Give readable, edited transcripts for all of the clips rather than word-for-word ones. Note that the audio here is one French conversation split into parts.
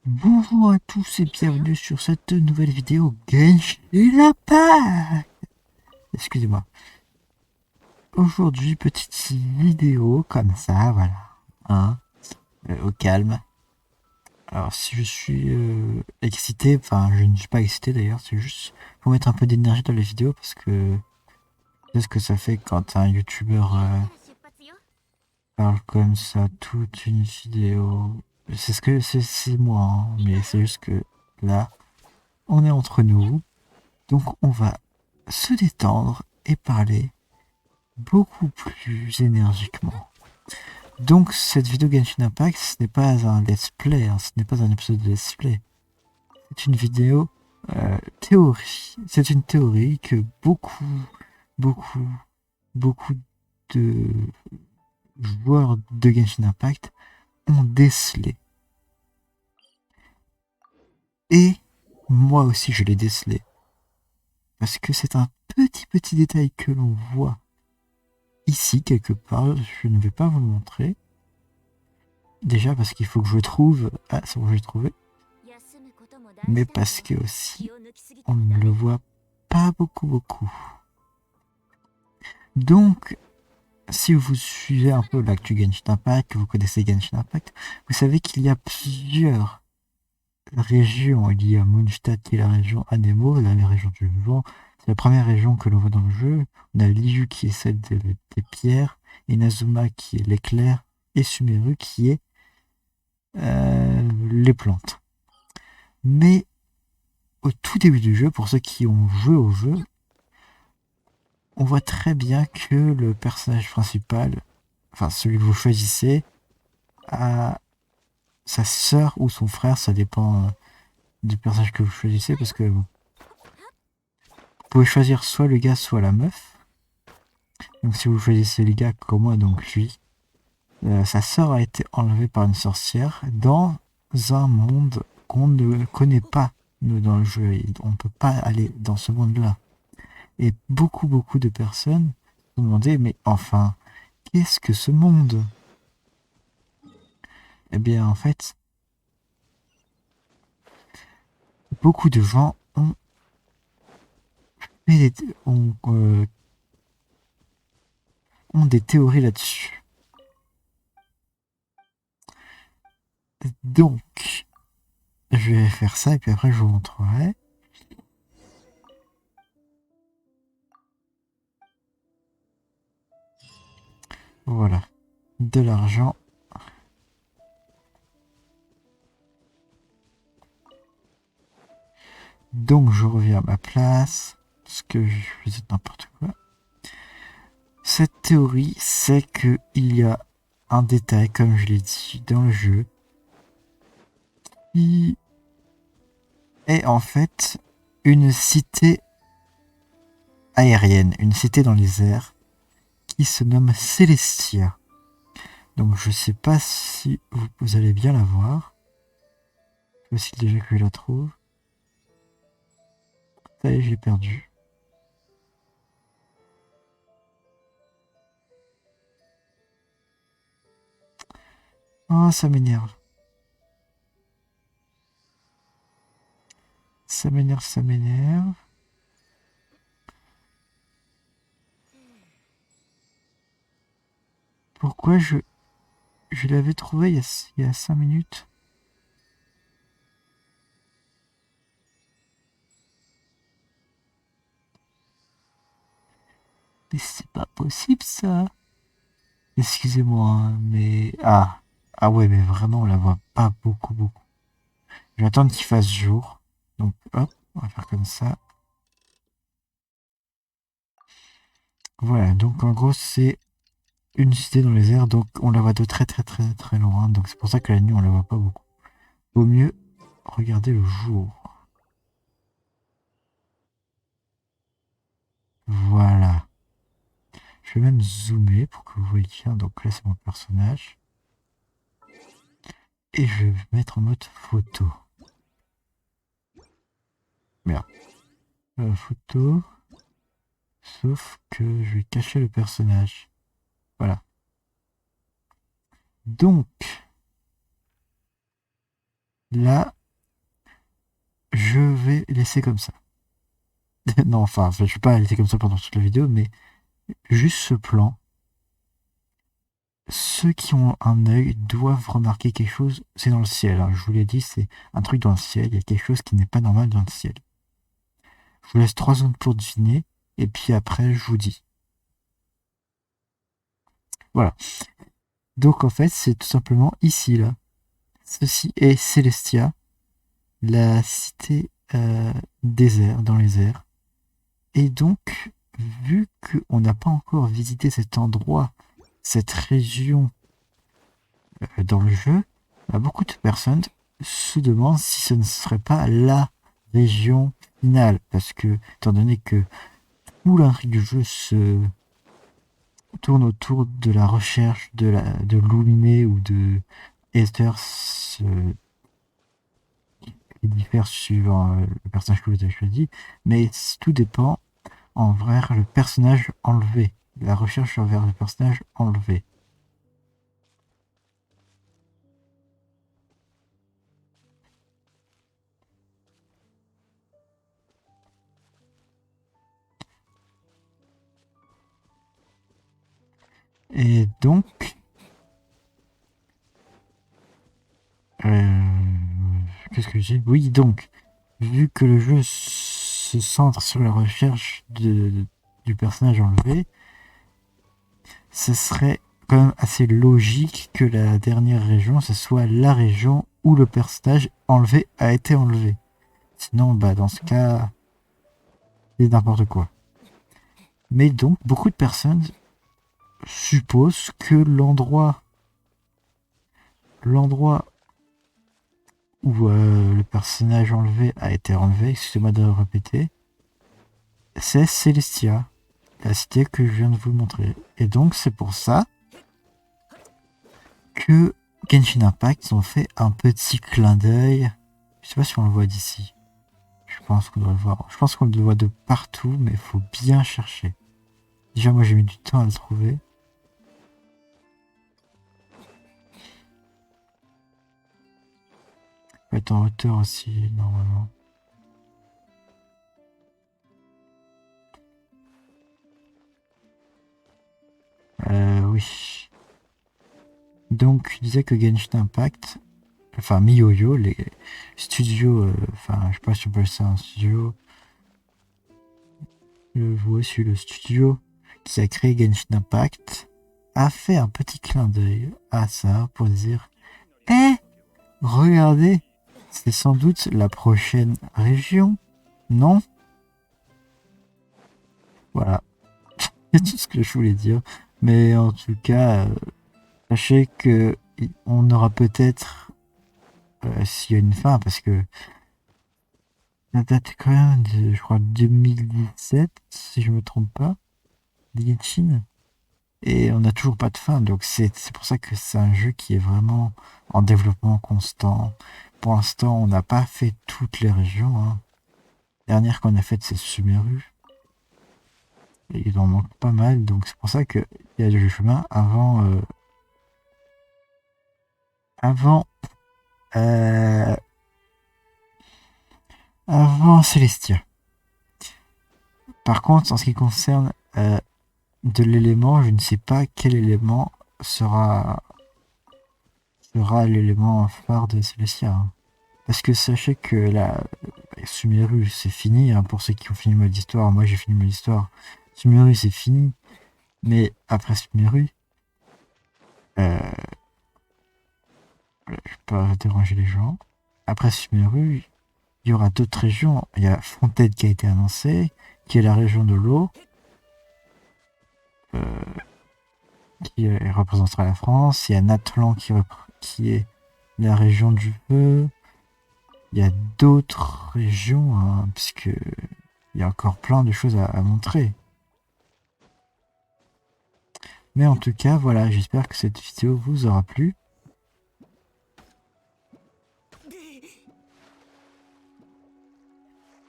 Bonjour à tous et bienvenue sur cette nouvelle vidéo Genshin Impact. Excusez-moi. Aujourd'hui, petite vidéo comme ça, voilà. Hein, au calme. Alors, si je suis excité, enfin, je ne suis pas excité d'ailleurs, c'est juste pour mettre un peu d'énergie dans les vidéos parce que c'est ce que ça fait quand un youtubeur parle comme ça toute une vidéo. C'est ce que c'est moi, hein, mais c'est juste que là, on est entre nous. Donc on va se détendre et parler beaucoup plus énergiquement. Donc cette vidéo Genshin Impact, ce n'est pas un let's play, hein, ce n'est pas un épisode de let's play. C'est une vidéo théorie. C'est une théorie que beaucoup, beaucoup de joueurs de Genshin Impact ont décelé. Et moi aussi je l'ai décelé. Parce que c'est un petit détail que l'on voit ici quelque part, je ne vais pas vous le montrer. Déjà parce qu'il faut que je trouve... Ah, c'est bon, je l'ai trouvé. Mais parce que aussi, on ne le voit pas beaucoup. Donc, si vous suivez un peu l'actu Genshin Impact, que vous connaissez Genshin Impact, vous savez qu'il y a plusieurs régions. Il y a Mondstadt qui est la région Anemo, la région du vent. C'est la première région que l'on voit dans le jeu. On a Liu qui est celle des pierres, Inazuma qui est l'éclair, et Sumeru qui est les plantes. Mais au tout début du jeu, pour ceux qui ont joué au jeu, on voit très bien que le personnage principal, enfin celui que vous choisissez, a sa sœur ou son frère, ça dépend du personnage que vous choisissez, parce que vous pouvez choisir soit le gars, soit la meuf. Donc si vous choisissez les gars comme moi, donc lui, sa sœur a été enlevée par une sorcière dans un monde qu'on ne connaît pas, nous, dans le jeu. On ne peut pas aller dans ce monde-là. Et beaucoup de personnes se demandaient, mais enfin, qu'est-ce que ce monde? Eh bien, en fait, beaucoup de gens fait des, ont des théories là-dessus. Donc, je vais faire ça et puis après je vous montrerai. Voilà, de l'argent. Donc, je reviens à ma place, parce que je faisais n'importe quoi. Cette théorie, c'est que il y a un détail, comme je l'ai dit, dans le jeu, qui est en fait une cité aérienne, une cité dans les airs, qui se nomme Célestia. Donc je sais pas si vous allez bien la voir. C'est possible déjà que je la trouve. Ça y est, je l'ai perdu. Oh, ça m'énerve. Ça m'énerve. Pourquoi je l'avais trouvé il y a 5 minutes? Mais c'est pas possible ça. Excusez-moi, hein, mais... Ah. Ah ouais, mais vraiment, on la voit pas beaucoup. Je vais attendre qu'il fasse jour. Donc, hop, on va faire comme ça. Voilà, donc en gros, c'est une cité dans les airs, donc on la voit de très loin. Donc c'est pour ça que la nuit, on la voit pas beaucoup. Vaut mieux regarder le jour. Voilà. Je vais même zoomer pour que vous voyez bien. Donc là, c'est mon personnage. Et je vais mettre en mode photo. Merde. Photo. Sauf que je vais cacher le personnage. Voilà. Donc, Là, je vais laisser comme ça. Non, enfin, je vais pas laisser comme ça pendant toute la vidéo, mais juste ce plan. Ceux qui ont un œil doivent remarquer quelque chose, c'est dans le ciel, hein. Je vous l'ai dit, c'est un truc dans le ciel, il y a quelque chose qui n'est pas normal dans le ciel. Je vous laisse 3 secondes pour deviner, et puis après, je vous dis. Voilà. Donc en fait, c'est tout simplement ici, là. Ceci est Celestia, la cité désert, dans les airs. Et donc, vu qu'on n'a pas encore visité cet endroit, cette région dans le jeu, beaucoup de personnes se demandent si ce ne serait pas la région finale. Parce que, étant donné que tout l'intrigue du jeu se tourne autour de la recherche de Luminé ou de Esther, qui diffère suivant le personnage que vous avez choisi, mais tout dépend envers le personnage enlevé, la recherche envers le personnage enlevé. Et donc, qu'est-ce que j'ai? Oui, donc, vu que le jeu se centre sur la recherche du personnage enlevé, ce serait quand même assez logique que la dernière région, ce soit la région où le personnage enlevé a été enlevé. Sinon, bah, dans ce cas, c'est n'importe quoi. Mais donc, beaucoup de personnes supposent que l'endroit où le personnage enlevé a été enlevé, excusez-moi de répéter, c'est Celestia, la cité que je viens de vous montrer. Et donc, c'est pour ça que Genshin Impact ont fait un petit clin d'œil. Je sais pas si on le voit d'ici. Je pense qu'on doit le voir. Je pense qu'on le voit de partout, mais il faut bien chercher. Déjà, moi, j'ai mis du temps à le trouver. Il peut être en hauteur aussi, normalement. Oui. Donc, je disais que Genshin Impact, enfin MiYoYo, les studios, enfin, je sais pas si on peut ça un studio. Voici le studio qui a créé Genshin Impact, a fait un petit clin d'œil à ça pour dire Eh, regardez, c'est sans doute la prochaine région, non? Voilà, c'est tout ce que je voulais dire. Mais en tout cas, sachez que on aura peut-être, s'il y a une fin, parce que la date est quand même de, je crois, 2017, si je me trompe pas, de Genshin. Et on n'a toujours pas de fin, donc c'est pour ça que c'est un jeu qui est vraiment en développement constant. Pour l'instant, on n'a pas fait toutes les régions, hein. La dernière qu'on a faite, c'est Sumeru. Et il en manque pas mal, donc c'est pour ça qu'il y a du chemin avant, euh, avant Celestia. Par contre, en ce qui concerne de l'élément, je ne sais pas quel élément sera l'élément phare de Celestia, hein. Parce que sachez que la Sumeru, c'est fini, hein, pour ceux qui ont fini le mode histoire. Moi, j'ai fini le mode histoire. Sumeru, c'est fini. Mais après Sumeru, euh, je vais pas déranger les gens. Après Sumeru, il y aura d'autres régions. Il y a Fontaine qui a été annoncée, qui est la région de l'eau, euh, qui représentera la France. Il y a Natlan qui est la région du feu. Il y a d'autres régions, hein, puisque il y a encore plein de choses à montrer. Mais en tout cas, voilà, j'espère que cette vidéo vous aura plu.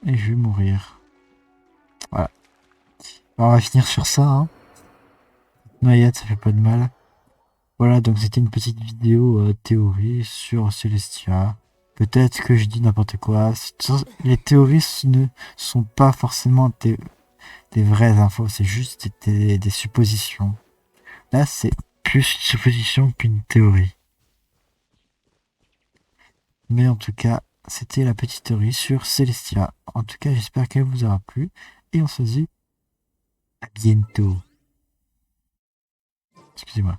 Et je vais mourir. Voilà. Alors, on va finir sur ça, hein. Noyade, ça fait pas de mal. Voilà, donc c'était une petite vidéo théorie sur Celestia. Peut-être que je dis n'importe quoi. Les théories ne sont pas forcément des vraies infos, c'est juste des suppositions. Là, c'est plus une supposition qu'une théorie. Mais en tout cas, c'était la petite théorie sur Celestia. En tout cas, j'espère qu'elle vous aura plu. Et on se dit à bientôt. Excusez-moi.